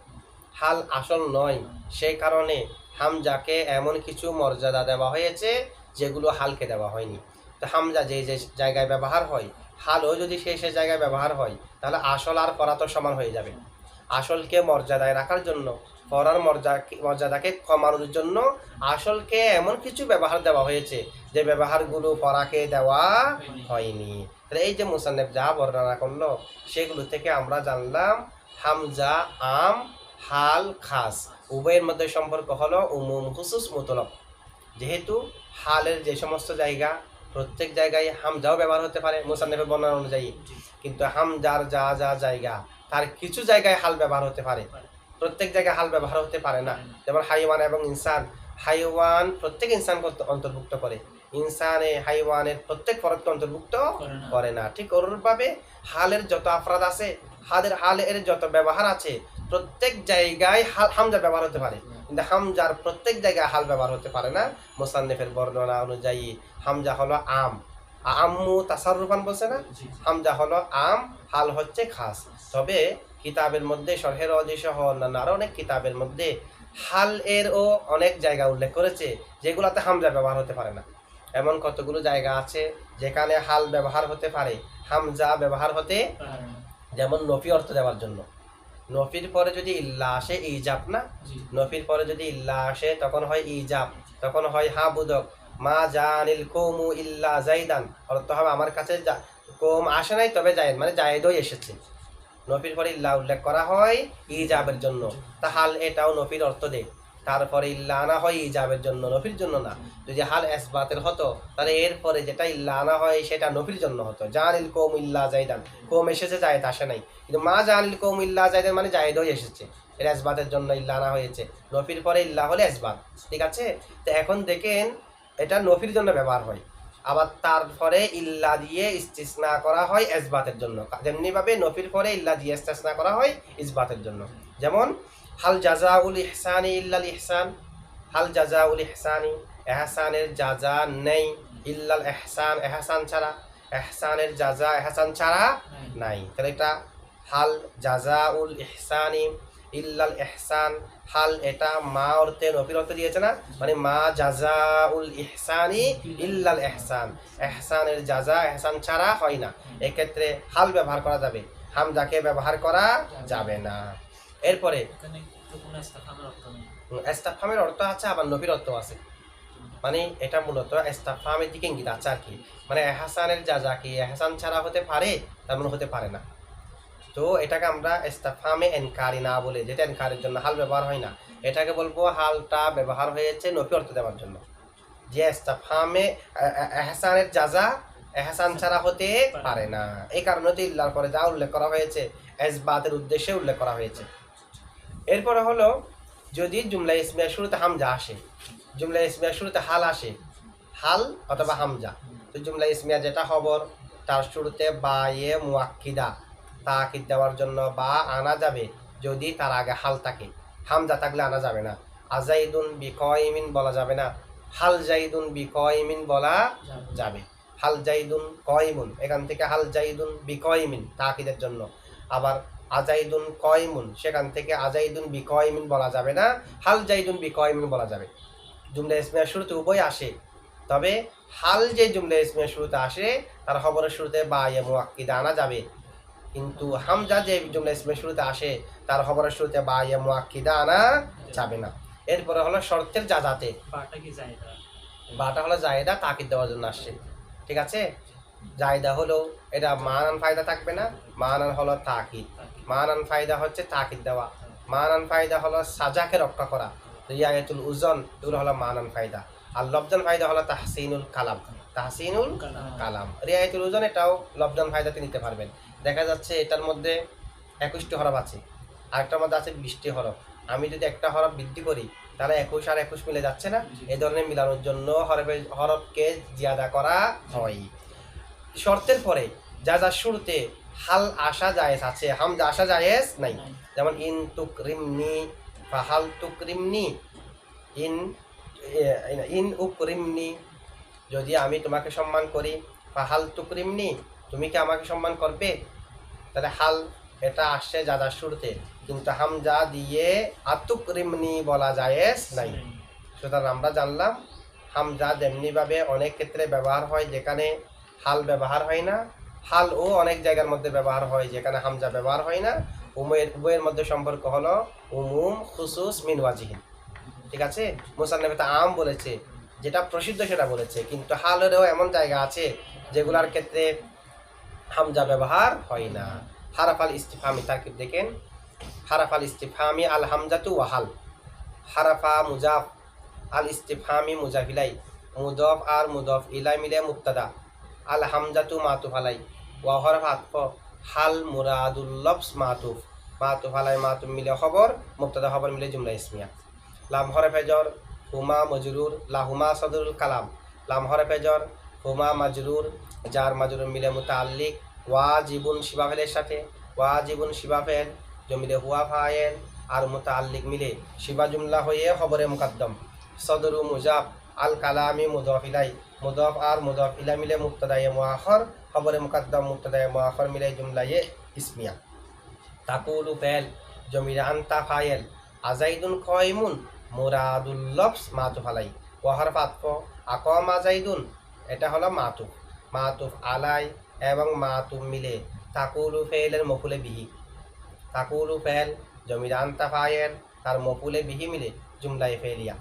Speaker 1: হাল আসল নয়, সেই কারণে হামজাকে এমন কিছু মর্যাদা দেওয়া হয়েছে যেগুলো হালকে দেওয়া হয়নি। তো হামজা যে যে জায়গায় ব্যবহার হয়, হালও যদি সেই সেই জায়গায় ব্যবহার হয়, তাহলে আসল আর পরা তো সমান হয়ে যাবে। আসলকে মর্যাদায় রাখার জন্য, পরার মর্যাদাকে কমানোর জন্য আসলকে এমন কিছু ব্যবহার দেওয়া হয়েছে যে ব্যবহারগুলো পরাকে দেওয়া হয়নি। তাহলে এই যে মুসান্নেফ যা বর্ণনা করলো সেগুলো থেকে আমরা জানলাম হামজা আম, হাল খাস, উভয়ের মধ্যে সম্পর্ক হলো উমুম খুসুস মুতলক। যেহেতু হালের যে সমস্ত জায়গা, প্রত্যেক জায়গায় হামজাও ব্যবহার হতে পারে মুসান্নেফের বর্ণনা অনুযায়ী, কিন্তু হামজার যা যা জায়গা তার কিছু জায়গায় হাল ব্যবহার হতে পারে, প্রত্যেক জায়গায় হাল ব্যবহার হতে পারে না। যেমন হাইওয়ান এবং ইনসান, হাইওয়ান প্রত্যেক ইনসানকে অন্তর্ভুক্ত করে, ইনসানে হাইওয়ানের প্রত্যেক ফরদকে অন্তর্ভুক্ত করে না। ঠিক অনুরূপভাবে হালের যত আফরাদ আছে, হালের যত ব্যবহার আছে, প্রত্যেক জায়গায় হামজা ব্যবহার হতে পারে, কিন্তু হামজার প্রত্যেক জায়গায় হাল ব্যবহার হতে পারে না। মুসান্নিফের বর্ণনা অনুযায়ী হামজা হলো আম, আম্মু তাসাররুফান বলছে না, হামজা হলো আম, হাল হচ্ছে খাস। তবে কিতাবের মধ্যে শরহে রাজি সহ অন্যান্য আরো অনেক কিতাবের মধ্যে হাল এরও অনেক জায়গা উল্লেখ করেছে যেগুলোতে হামজা ব্যবহার হতে পারে না। এমন কতগুলো জায়গা আছে যেখানে হাল ব্যবহার হতে পারে, হামজা ব্যবহার হতে, যেমন নফি অর্থ দেওয়ার জন্য, নফির পরে যদি ইল্লা আসে ইজাব না, নফির পরে যদি ইল্লা আসে তখন হয় ইজাব, তখন হয় হা বুদক, মা জানিল কৌমু ইল্লা জাইদান, অর্থ হবে আমার কাছে কৌম আসে নাই তবে জায়েদ, মানে জায়েদই এসেছে। নফির পরে ইল্লা উল্লেখ করা হয় ইজাবের জন্য, তা হাল এটাও নফির অর্থ দেয়। তারপরে ইল্লা আনা হয় ইজাবের জন্য, নফির জন্য না। যদি হাল ইসবাতের হতো তাহলে এরপরে যেটা ইল্লা আনা হয় সেটা নফির জন্য হতো। জানিল কৌম ইল্লা জাইদান, কৌম এসেছে জায়েদ আসে নাই, কিন্তু মা জানিল কৌম ইল্লা জাইদান মানে জায়েদই এসেছে, এটা ইসবাতের জন্য ইল্লা আনা হয়েছে। নফির পরে ইল্লা হলে ইসবাত, ঠিক আছে। তো এখন দেখেন এটা নফির জন্য ব্যবহার হয়, আবার তারপরে ইল্লা দিয়ে ইস্তিসনা করা হয় ইসবাতের জন্য। যেমনিভাবে নফির পরে ইল্লা দিয়ে ইস্তিসনা করা হয় ইসবাতের জন্য। যেমন হাল জাজাউল ইহসানি ইল্লাল ইহসান, হাল জাজাউল ইহসানি, এহসানের জাজা নেই, ইল্লাল ইহসান, এহসান ছাড়া, এহসানের জাজা এহসান ছাড়া নাই। তাহলে এটা হাল জাজাউল ইহসানি ইল্লাল ইহসান, হাল এটা মা অর্থে নফির অর্থ দিয়েছে না, মানে মা জাজাউল ইহসানি ইল্লাল ইহসান, এহসানের জাজা এহসান ছাড়া হয় না। এক্ষেত্রে হাল ব্যবহার করা যাবে, হামজাকে ব্যবহার করা যাবে না। এরপরে
Speaker 2: এখানে তো কোনো ইস্তিফহামের অর্থ নেই।
Speaker 1: ইস্তিফহামের অর্থ আছে, আবার নফির অর্থ আছে, মানে এটা মূলত ইস্তিফহামের দিকে ইঙ্গিত আছে আর কি। মানে এহসানের জাজা কি এহসান ছাড়া হতে পারে, তেমন হতে পারে না। তো এটাকে আমরা ইস্তিফহামে ইনকারি না বলে, যেটা ইনকারের জন্য হাল ব্যবহার হয় না, এটাকে বলবো হালটা ব্যবহার হয়েছে নফি অর্থ দেওয়ার জন্য। যে ইস্তিফহামে এহসানের জাজা এহসান ছাড়া হতে পারে না, এই কারণে তো ইল্লার পরে যা উল্লেখ করা হয়েছে ইসবাতের উদ্দেশ্যে উল্লেখ করা হয়েছে। এরপরে হলো যদি জুমলা ইসমিয়া শুরুতে হামজা আসে, জুমলা ইসমিয়া শুরুতে হাল আসে, হাল অথবা হামজা, তো জুমলা ইসমিয়া যেটা খবর তার শুরুতে বা এ মুআক্কিদা তাকিদ দেওয়ার জন্য বা আনা যাবে যদি তার আগে হাল থাকে, হামজা থাকলে আনা যাবে না। আজাইদুন বিকয়মিন বলা যাবে না, হাল জাইদুন বিকয়মিন বলা যাবে। হাল জাইদুন কয়মুন, এখান থেকে হাল জাইদুন বিকয়মিন তাকিদের জন্য। আবার আজাইদুন কয়মুন, সেখান থেকে আজাইদুন বিকয়মিন বলা যাবে না, হাল জাইদুন বিকয়মিন বলা যাবে। জুমলা ইসমিয়া শুরুতে উভয় আসে, তবে হাল যে জুমলা ইসমিয়া শুরুতে আসে তার খবরের শুরুতে বা ইয়ে মুআক্কিদা আনা যাবে, কিন্তু হামজা যে জুমলা ইসমিয়া শুরুতে আসে তার খবরের শুরুতে বা ইয়ে মুআক্কিদা আনা যাবে না। এরপরে হলো শর্তের জাজাতে,
Speaker 2: বাটা কি জায়দা?
Speaker 1: বাটা হলো জায়েদা তাকিদ দেওয়ার জন্য আসছে, ঠিক আছে। জায়দা হলো এটা মানান ফায়দা থাকবে না, মানান হলো তাকিদ, মানান ফায়দা হচ্ছে তাকিদ দেওয়া, মানান ফায়দা হলো সাজাকে রক্ষা করা, রিয়ায়াতুল উজন এগুলো হলো মানান ফায়দা। আর লফজান ফায়দা হলো তাহসিনুল কালাম, তাহসিনুল কালাম। রিয়ায়াতুল উজন এটাও লফজান ফায়দাতে নিতে পারবেন। দেখা যাচ্ছে এটার মধ্যে 21টি হরফ আছে, আরেকটার মধ্যে আছে 20টি হরফ। আমি যদি একটা হরফ বৃদ্ধি করি তাহলে 21 আর 21 মিলে যাচ্ছে না, এই ধরনের মিলানোর জন্য হরফকে জিয়াদা করা হয়। শর্তের পরে যা যা শুরুতে হাল আসা জায়েজ আছে, হামজা আসা জায়েজ নাই। যেমন ইন তুকরিমনি ফাহাল তুকরিমনি, ইন ইন উকরিমনি, যদি আমি তোমাকে সম্মান করি, ফাহাল তুকরিমনি তুমি কি আমাকে সম্মান করবে। তাহলে হাল এটা আসছে যা যা শুরুতে, কিন্তু হামজা দিয়ে আতুকরিমনি বলা জায়েজ নাই। সুতরাং আমরা জানলাম হামজা যেমনিভাবে অনেক ক্ষেত্রে ব্যবহার হয় যেখানে হাল ব্যবহার হয় না, হাল ও অনেক জায়গার মধ্যে ব্যবহার হয় যেখানে হামজা ব্যবহার হয় না। উভয়ের মধ্যে সম্পর্ক হলো উমুম খুসুস মিন ওয়াজিহিন, ঠিক আছে। মুসান্নাফে তা আম বলেছে, যেটা প্রসিদ্ধ সেটা বলেছে, কিন্তু হালেরও এমন জায়গা আছে যেগুলোর ক্ষেত্রে হামজা ব্যবহার হয় না। হারাফাল ইস্তিফহামি তারকিব দেখেন, হারাফাল ইস্তিফহামি আল হামজাতু ওয়া হাল, হারাফা মুজাফ আল ইস্তিফহামি মুজাফ ইলাই, মুদফ আর মুদফ ইলাই মিলে মুবতাদা, আল হামজাতু মাতুফ আলাই, ওয়া হরফ আতফ, হাল মুরাদুল লফজ মাতুফ, মাতুফ আলাই মাতুফ মিলে খবর, মুবতাদা খবর মিলে জুমলা ইসমিয়া। লাম হরফে জর হুমা মজরুর, লাহুমা সদরুল কালাম, লাম হরফে জর হুমা মাজরুর, জার মাজরুর মিলে মুতাআল্লিক, ওয়াজিবুন শিবাফেলের সাথে, ওয়াজিবুন শিবাফেল জমিলে হুয়া ফায়েল আর মুতাআল্লিক মিলে শিবা জুমলা হয়ে খবরে মুকাদ্দম। সদরু মুজাফ আল কালামি মুদফ ইলাই, মুদফ আর মুদফ ইলাই মিলে মুবতাদায়ে মুআখর, খবরে মুকাদ্দম মুবতাদায়ে মুআখর মিলে জুমলায়ে ইসমিয়া। তাকুলু ফেল জমিলে আনতা ফায়েল, আজাইদুন কয়মুন মুরাদুল লফজ মাতুফ আলাই, ওয়া হরফ আতফ আকামা জাইদুন, এটা হলো মাতুফ, মাতুফ আলাই এবং মাতুফ মিলে তাকুলু ফেলের মফুলে বিহি, তাকুলু ফেল জমিলে আনতা ফায়েল তার মফুলে বিহি মিলে জুমলায়ে ফেলিয়া।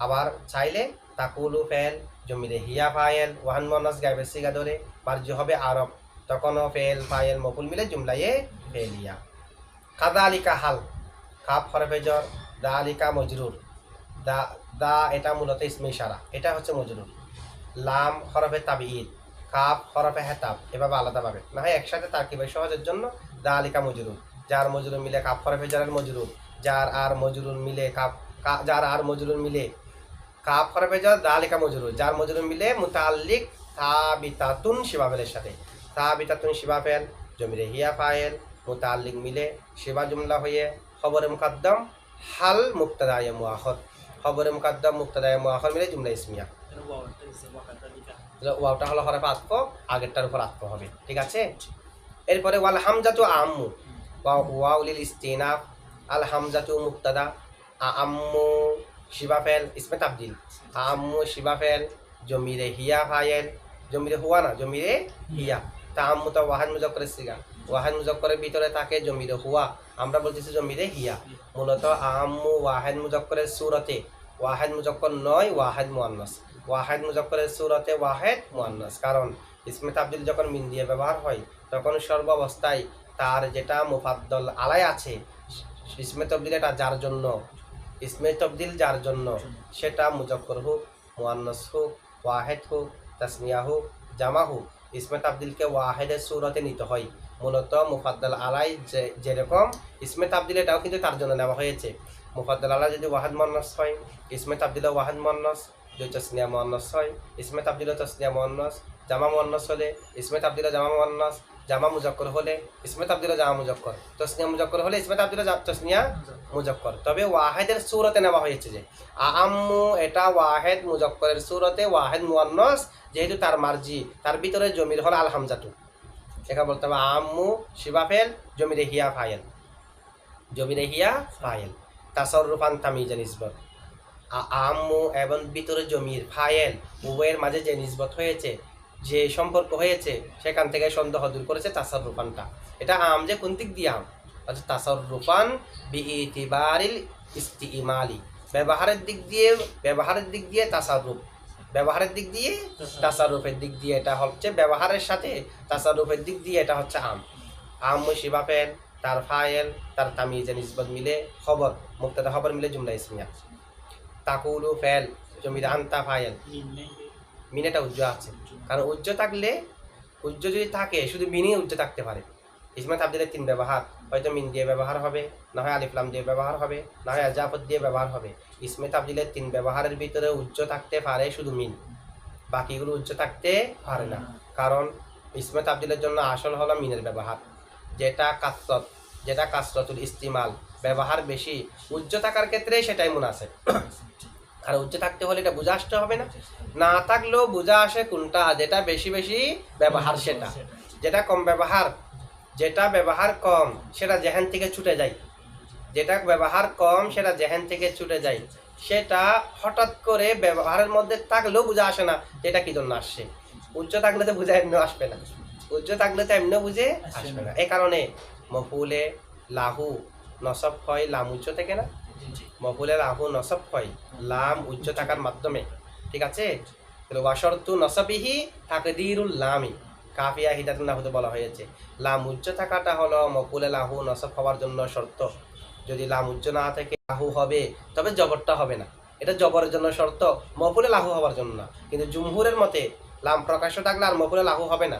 Speaker 1: আবার চাইলে তাকুলু ফেল জমিলে হিয়া ফায়েল ওয়াহান মনাস গায়বের সিগা ধরে বার্য হবে আরব, তখনও ফেল ফায়েল মফুল মিলে জুমলায়ে ফেলিয়া। কাদালিকা হাল, কাফ হরফে জর দালিকা মজরুর, দা দা এটা মূলত ইসমে ইশারা, এটা হচ্ছে মজরুর। লাম হরফে তাবিঈদ, কাফ হরফে হেতাব, এভাবে আলাদাভাবে না হয় একসাথে তারকিবের সহজের জন্য দা আলিকা মজরুর। যার মজরুর মিলে কাফ হরফে জারের মজরুর, যার আর মজরুর মিলে যার আর মজরুর মিলে কাফ হরফে জার দা আলিকা মজরুর, যার মজরুর মিলে মুতাআল্লিক সাবিতাতুন শিবা ফেলের সাথে। সাবিতাতুন শিবা ফেল জমিরে হিয়া ফাইল, মুতাআল্লিক মিলে শিবা জুমলা হয়ে খবরে মুকদ্দম হাল মুক্তাদায়ে মুআখর, খবরে মুকদ্দম মুক্তাদায়ে মুআখর মিলে জুমলা ইসমিয়া। ওয়াওটা হলো হরফে আতফ, আগেরটার উপর আতফ হবে, ঠিক আছে। এরপরে ওয়াল হামজাতু আম্মু, ওয়াও লিল ইস্তিনাফ, আল হামজাতু মুক্তাদা, আম্মু শিবা ফেল ইসমে তাবদিল, আম্মু শিবা ফেল জমিরে হিয়া ফাইল, জমিরে হুয়া না জমিরে হিয়া। তা আম্মু তো ওয়াহাদ মুজাক্করের সিগা, ওয়াহাদ মুজাক্করের ভিতরে থাকে জমিরে হুয়া, আমরা বলতেছি জমিরে হিয়া। মূলত আম্মু ওয়াহাদ মুজাক্করের সূরতে, ওয়াহাদ মুজাক্কর নয় ওয়াহাদ মুআন্নাস, ওয়াহেদ মুজাক্করের সূরতে ওয়াহেদ মুআন্নাস। কারণ ইসমে তাবদিল যখন মিন দিয়ে ব্যবহার হয় তখন সর্বাবস্থায় তার যেটা মুফাদ্দল আলাই আছে, ইসমে তাবদিল এটা যার জন্য, ইসমে তাবদিল যার জন্য, সেটা মুজাক্কর হোক মুআন্নাস হোক ওয়াহেদ হোক তাসনিয়া হোক জামা হোক, ইসমে তাবদিলকে ওয়াহেদের সূরতে নিতে হয়। মূলত মুফাদ্দল আলাই যেরকম ইসমে তাবদিল এটাও কিন্তু তার জন্য নেওয়া হয়েছে। মুফাদ্দল আলাই যদি ওয়াহেদ মুআন্নাস হয়, ইসমে তাবদিল ওয়াহেদ মুআন্নাস, যদি তসনিয়া মুআন্নাস হয় ইসমে তাবদিল তসনিয়া মুআন্নাস, জামা মুআন্নাস হলে ইসমে তাবদিল জামা মুআন্নাস, জামা মুজাক্কর হলে ইসমে তাবদিল জামা মুজাক্কর, তসনিয়া মুজাক্কর হলে ইসমে তাবদিল তসনিয়া মুজাক্কর। তবে ওয়াহেদের সূরতে নেওয়া হয়েছে যে আম্মু এটা ওয়াহেদ মুজাক্করের সূরতে ওয়াহেদ মুআন্নাস, যেহেতু তার মার্জি, তার ভিতরে জমির হল আল হামজাতু। এটা বলতে হবে আম্মু শিবা ফেল জমিরে হিয়া ফাইল, জমিরে হিয়া ফাইল তাসাররুফান তামিজা নিসবত। আম্মু এবং ভিতরে জমির ফাইল উভয়ের মাঝে যে নিসবত হয়েছে, যে সম্পর্ক হয়েছে, সেখান থেকে সন্দেহ দূর করেছে তাসাররুফানটা। এটা আম যে কোন দিক দিয়ে আম, অর্থাৎ তাসাররুফান বিইতিবারিল ইস্তিমালি, ব্যবহারের দিক দিয়ে, ব্যবহারের দিক দিয়ে তাসাররুফ, ব্যবহারের দিক দিয়ে তাসাররুফের দিক দিয়ে, এটা হচ্ছে ব্যবহারের সাথে তাসাররুফের দিক দিয়ে এটা হচ্ছে আম। আম্মু শিবা ফেল তার ফাইল তার তামিজে নিসবত মিলে খবর, মুক্তাদা খবর মিলে জুমলা ইসমিয়া। তাকুলু ফেল জমির আন্তা ফাইল, মিনেটা উজ্জ আছে, কারণ উজ্জ থাকলে, উজ্জ যদি থাকে শুধু মিনে উজ্জ থাকতে পারে। ইসমে তাবদিলের তিন ব্যবহার, হয়তো মিন দিয়ে ব্যবহার হবে, না হয় আলিফ লাম দিয়ে ব্যবহার হবে, না হয় আজাফত দিয়ে ব্যবহার হবে। ইসমে তাবদিলের তিন ব্যবহারের ভিতরে উজ্জ থাকতে পারে শুধু মিন, বাকিগুলো উজ্জ থাকতে পারে না। কারণ ইসমে তাবদিলের জন্য আসল হলো মিনের ব্যবহার, যেটা কাসরত, যেটা কাসরতুল ইস্তিমাল, ব্যবহার বেশি, উজ্জ থাকার ক্ষেত্রে সেটাই মুনাসেব। আর উচ্চ থাকতে হলে এটা বুঝে আসতে হবে না, না থাকলেও বুঝা আসে কোনটা, যেটা বেশি বেশি ব্যবহার সেটা, যেটা কম ব্যবহার, যেটা ব্যবহার কম সেটা জেহেন থেকে ছুটে যায়, যেটা ব্যবহার কম সেটা জেহেন থেকে ছুটে যায়, সেটা হঠাৎ করে ব্যবহারের মধ্যে থাকলেও বুঝে আসে না যেটা কি জন্য আসছে। উচ্চ থাকলে তো বুঝে এমনি আসবে না, উচ্চ থাকলে তো এমনি বুঝে আসবে না। এই কারণে মফুলে লাহু নসব হয় লাম উচ্চ থেকে না, মফুলে লাহু নসব হয় লাম উচ্চ থাকার মাধ্যমে, ঠিক আছে। ওয়াশরতু নসবিহি তাকদিরুল লামি, কাফিয়া হিদাতুন নাহুতে বলা হয়েছে লাম উচ্চ থাকাটা হলো মফুলে লাহু নসব হওয়ার জন্য শর্ত। যদি লাম উচ্চ না থাকে লাহু হবে, তবে জবরটা হবে না, এটা জবরের জন্য শর্ত, মফুলে লাহু হওয়ার জন্য না। কিন্তু জুমহুরের মতে লাম প্রকাশ্য থাকলে আর মফুলে লাহু হবে না,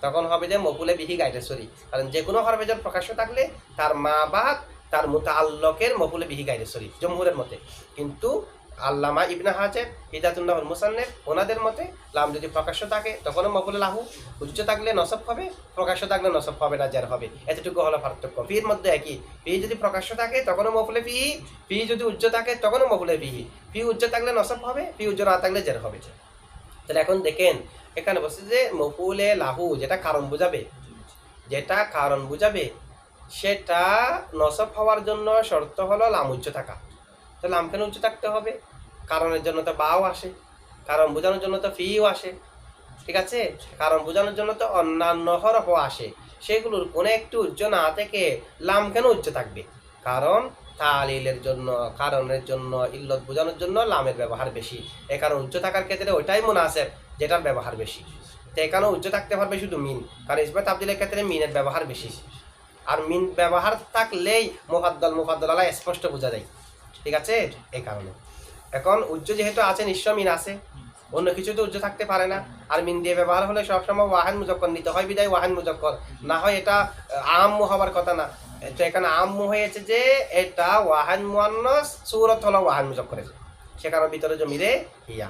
Speaker 1: তখন হবে যে মফুলে বিহি গাইডেশ্বরী। কারণ যে কোনো হরফে যখন প্রকাশ্য থাকলে তার মা বাদ তার মুতাআল্লকের মফুলে বিহি গাইডেশ্বরী জমহুরের মতে। কিন্তু আল্লামা ইবনে হাজার হিদায়াতুন্নাহুল মুসান্নিফ ওনাদের মতে লাম যদি প্রকাশ্য থাকে তখনও মফুলে লাহু, উচ্চ থাকলে নসব হবে, প্রকাশ্য থাকলে নসব হবে না, জার হবে। এতটুকু হলো পার্থক্য। ফির মধ্যে একই, ফি যদি প্রকাশ্য থাকে তখনও মফুলে ফি, ফি যদি উচ্চ থাকে তখনও মফুলে বিহি। ফি উচ্চ থাকলে নসব হবে, ফি উচ্চ না থাকলে জার হবে। তাহলে এখন দেখেন এখানে বলছে যে মফুলে লাহু যেটা কারণ বুঝাবে, যেটা কারণ বুঝাবে সেটা নসব হওয়ার জন্য শর্ত হলো লাম উচ্চ থাকা। তো লাম কেন উচ্চ থাকতে হবে? কারণের জন্য তো বাও আসে, কারণ বোঝানোর জন্য তো ফিও আসে, ঠিক আছে। কারণ বোঝানোর জন্য তো অন্যান্য হরফও আসে, সেগুলোর কোনো একটু উচ্চ না থেকে লাম কেন উচ্চ থাকবে? কারণ তালিলের জন্য, কারণের জন্য, ইল্লত বোঝানোর জন্য লামের ব্যবহার বেশি। এ কারণ উচ্চ থাকার ক্ষেত্রে ওইটাই মুনাসেব যেটার ব্যবহার বেশি। তো এখানে উচ্চ থাকতে পারবে শুধু মিন, কারণ ইসমে তাবদিলের ক্ষেত্রে মিনের ব্যবহার বেশি। আর মিন ব্যবহার থাকলেই মুফাদ্দল আলা স্পষ্ট বোঝা যায়, ঠিক আছে। এই কারণে এখন উজ্জ যেহেতু আছে নিশ্চয় মিন আছে, অন্য কিছু তো উজ্জ থাকতে পারে না। আর মিন দিয়ে ব্যবহার হলে সবসময় ওয়াহেদ মুজাক্কর নিতে হয়, বিদায় ওয়াহেদ মুজাক্কর, না হয় এটা আম্মু হবার কথা না। তো এখানে আম্মু হয়েছে যে এটা ওয়াহেদ মুয়ান্নাস, সূরত হলো ওয়াহেদ মুজাক্করের, সেখানে ভিতরে জমিরে ইয়া।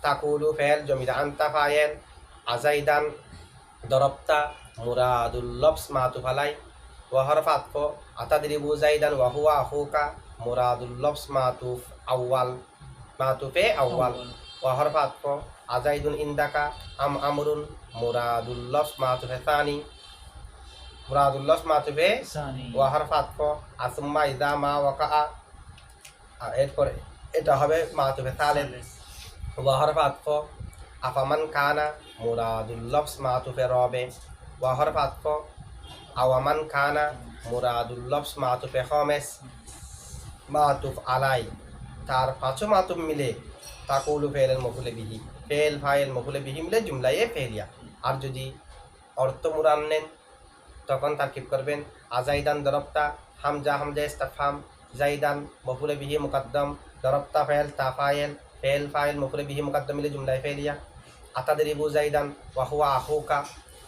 Speaker 1: তাকুলু ফেল জমিরে, আনতা ফায়েল, আজাইদান দরবতা মুরাদুল লফস মাতুফ আলাই, ওয়া হরফ আতফ, আতাদরিবু জাইদান ওয়া হুয়া আখুকা মুরাদুল লফস মাতুফ আউয়াল, মাতুফে আউয়াল, ওয়া হরফ আতফ, আজাইদুন ইন্দাকা আম আমরুন মুরাদুল লফস মাতুফে সানি, মুরাদুল লফস মাতুফে
Speaker 2: সানি
Speaker 1: ওয়া হরফ আতফ, আসুম্মা ইযা মা ওয়াকা, এরপরে এটা হবে মাতুফে সালেস, ওয়া হরফ আতফ, আফামান কানা মুরাদুল লফস মাতুফে রবে, ওয়া হরফ আতফ, আওয়ামান কানা মুরাদুল লফস মাতুফে খামেস, মাতুফ আলাই, তার পাঁচও মাতুফ মিলে তাকুলু ফেলের মফুলে বিহি, ফেল ফাইল মফুলে বিহি মিলে জুমলায়ে ফেলিয়া। আর যদি অর্থ মুরান নেন তখন তারকিব করবেন আজাইদান দরবতা হামজা হামজা ইস্তাফহাম, জাইদান মফুলে বিহি মুকদ্দম, দরবতা ফেল তা ফাইল, ফেল ফাইল মফুলে বিহি মুকদ্দম মিলে জুমলায়ে ফেলিয়া। আতাদরিবু জাইদান ওয়া হুয়া আখুকা,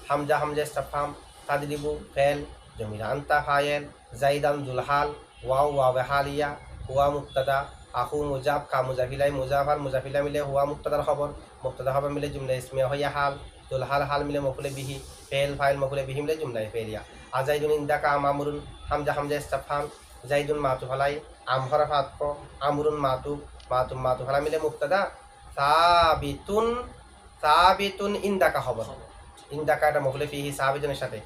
Speaker 1: হামজা হামজা ইস্তাফহাম, তাদরিবু ফেল জমিরা, আনতা ফাইল, জাইদান জুলহাল, ওয়াও ওয়াও হালিয়া, হুয়া মুক্তাদা, আখু মুজাব কা মুজাফিলাই, মুজাফার মুজাফিলা মিলে হুয়া মুক্তাদার খবর, মুক্তাদা খবর মিলে জুমলা ইসমিয়া হইয়া হাল, জুলহাল হাল মিলে মফুলে বিহি, ফেল ফাইল মফুলে বিহি মিলে জুমলা ফেলিয়া। আজাইদুন ইন্দাকা আম আমরুন, হামজা হামজা ইস্তাফহাম, জাইদুন মাতুফ আলাই, আম হরফ আতফ, আমরুন মাতুফ, মাতুফ মাতুফ আলাই মিলে মুক্তাদা, সাবিতুন, সাবিতুন ইন্দাকা খবর, ইন্দাকা এটা মফুলে ফিহি সাবিতুনের সাথে,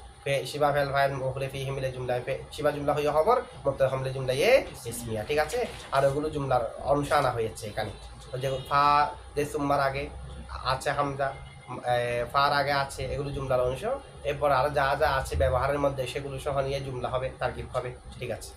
Speaker 1: শিবা ফেল ফাইল মফুলে ফিহি মিলে জুমলা, শিবা জুমলা হইয়া খবর, মুক্তাদা হামলে জুমলা ইসমিয়া, ঠিক আছে। আর ওগুলো জুমলার অংশ আনা হয়েছে এখানে, যে ফা যে সুম্মার আগে আছে হামজা, ফার আগে আছে, এগুলো জুমলার অংশ। এরপর আর যা যা আছে ব্যবহারের মধ্যে সেগুলো সহ নিয়ে জুমলা হবে, তারকিব হবে, ঠিক আছে।